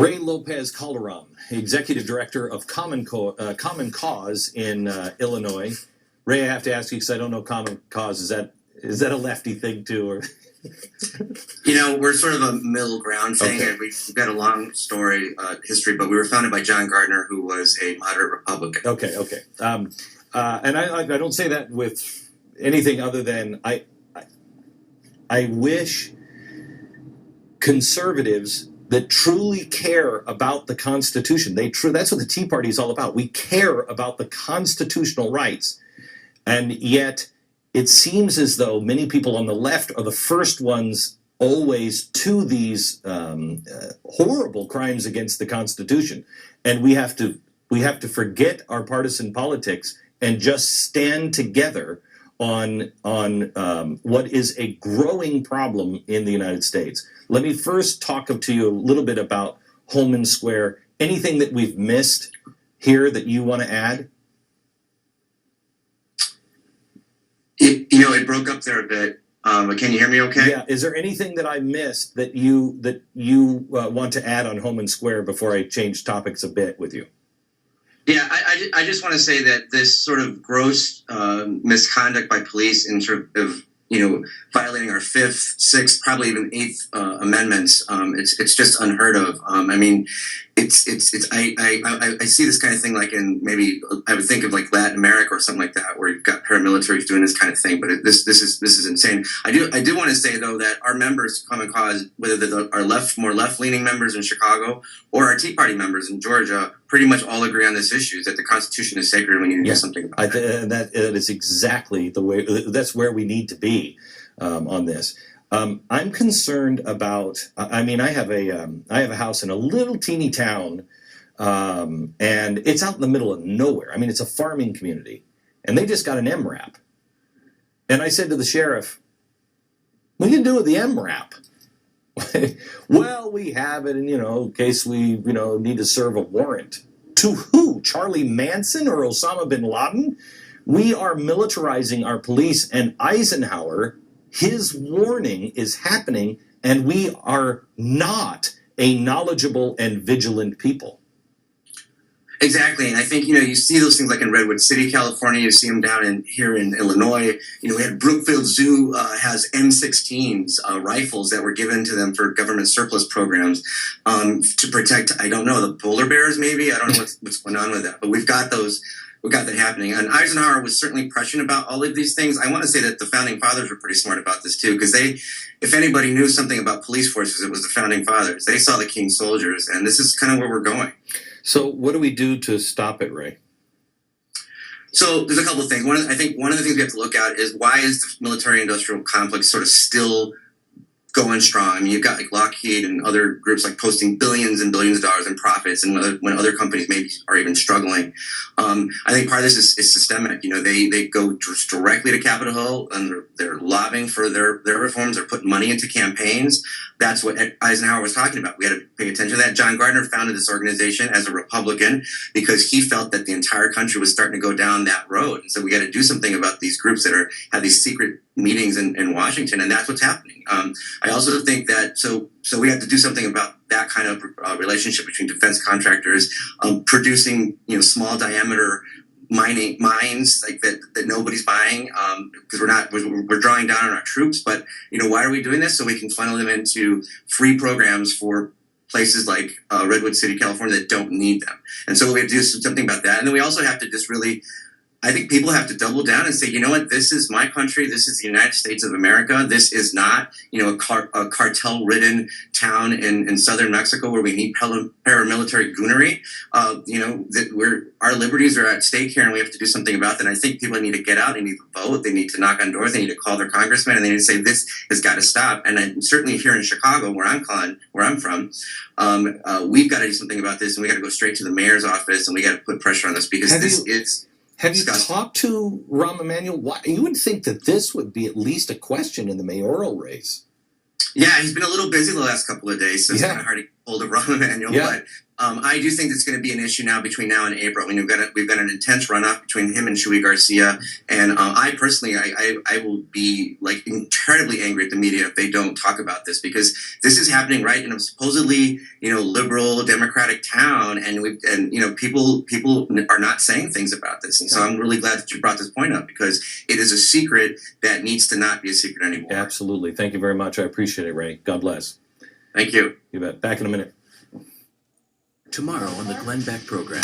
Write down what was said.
Ray Lopez Calderon, Executive Director of Common Cause in Illinois. Ray, I have to ask you because I don't know Common Cause. Is that a lefty thing too, or? We're sort of a middle ground thing, and we've got a long history, but we were founded by John Gardner, who was a moderate Republican. Okay. And I don't say that with anything other than I wish conservatives that truly care about the Constitution, that's what the Tea Party is all about. We care about the constitutional rights, and yet it seems as though many people on the left are the first ones always to these horrible crimes against the Constitution, and we have to forget our partisan politics and just stand together on what is a growing problem in the United States. Let me first talk to you a little bit about Holman Square. Anything that we've missed here that you want to add? It broke up there a bit. Can you hear me okay? Yeah. Is there anything that I missed that you want to add on Holman Square before I change topics a bit with you? Yeah, I just want to say that this sort of gross misconduct by police in sort of violating our Fifth, Sixth, probably even Eighth Amendments, it's just unheard of. I see this kind of thing like in maybe I would think of like Latin America or something like that, where you've got paramilitaries doing this kind of thing. But this is insane. I do want to say though that our members, Common Cause, whether they're our more left leaning members in Chicago or our Tea Party members in Georgia, pretty much all agree on this issue: that the Constitution is sacred and we need to do something about it. That is exactly the way. That's where we need to be on this. I'm concerned about. I have a house in a little teeny town, and it's out in the middle of nowhere. It's a farming community, and they just got an MRAP. And I said to the sheriff, "What are you gonna do with the MRAP?" Well, we have it in case we need to serve a warrant. To who? Charlie Manson or Osama bin Laden? We are militarizing our police, and Eisenhower, his warning is happening, and we are not a knowledgeable and vigilant people. Exactly, and I think you see those things like in Redwood City, California. You see them down here in Illinois. We had Brookfield Zoo has M16s rifles that were given to them for government surplus programs to protect. I don't know, the polar bears. Maybe I don't know what's going on with that, but we've got those. We've got that happening. And Eisenhower was certainly prescient about all of these things. I want to say that the Founding Fathers were pretty smart about this too, because if anybody knew something about police forces, it was the Founding Fathers. They saw the King's soldiers, and this is kind of where we're going. So what do we do to stop it, Ray? So there's a couple of things. I think one of the things we have to look at is why is the military-industrial complex sort of still going strong? You've got like Lockheed and other groups like posting billions and billions of dollars in profits, and when other companies maybe are even struggling. I think part of this is systemic. They go directly to Capitol Hill and they're lobbying for their reforms. They're putting money into campaigns. That's what Eisenhower was talking about. We had to pay attention to that. John Gardner founded this organization as a Republican because he felt that the entire country was starting to go down that road. And so we got to do something about these groups that have these secret meetings in Washington, and that's what's happening. I also think that so we have to do something about that kind of relationship between defense contractors producing small diameter mines like that nobody's buying because we're drawing down on our troops. But why are we doing this? So we can funnel them into free programs for places like Redwood City, California that don't need them. And so we have to do something about that. And then we also have to just really, I think people have to double down and say, you know what, this is my country. This is the United States of America. This is not, a cartel-ridden town in southern Mexico where we need paramilitary goonery. Our liberties are at stake here, and we have to do something about that. And I think people need to get out. They need to vote. They need to knock on doors. They need to call their congressman, and they need to say this has got to stop. And certainly here in Chicago, where I'm from, we've got to do something about this, and we got to go straight to the mayor's office, and we got to put pressure on this because Have you talked to Rahm Emanuel? You would think that this would be at least a question in the mayoral race. Yeah, he's been a little busy the last couple of days, so it's kind of hard to hold of Rahm Emanuel, Yeah. but I do think it's going to be an issue now between now and April. I mean, we've got an intense runoff between him and Shui Garcia, and I personally, I will be like incredibly angry at the media if they don't talk about this, because this is happening right in a supposedly liberal democratic town, and people are not saying things about this, and so I'm really glad that you brought this point up, because it is a secret that needs to not be a secret anymore. Absolutely. Thank you very much. I appreciate it, Ray. God bless. Thank you. You bet. Back in a minute. Tomorrow on the Glenn Beck program.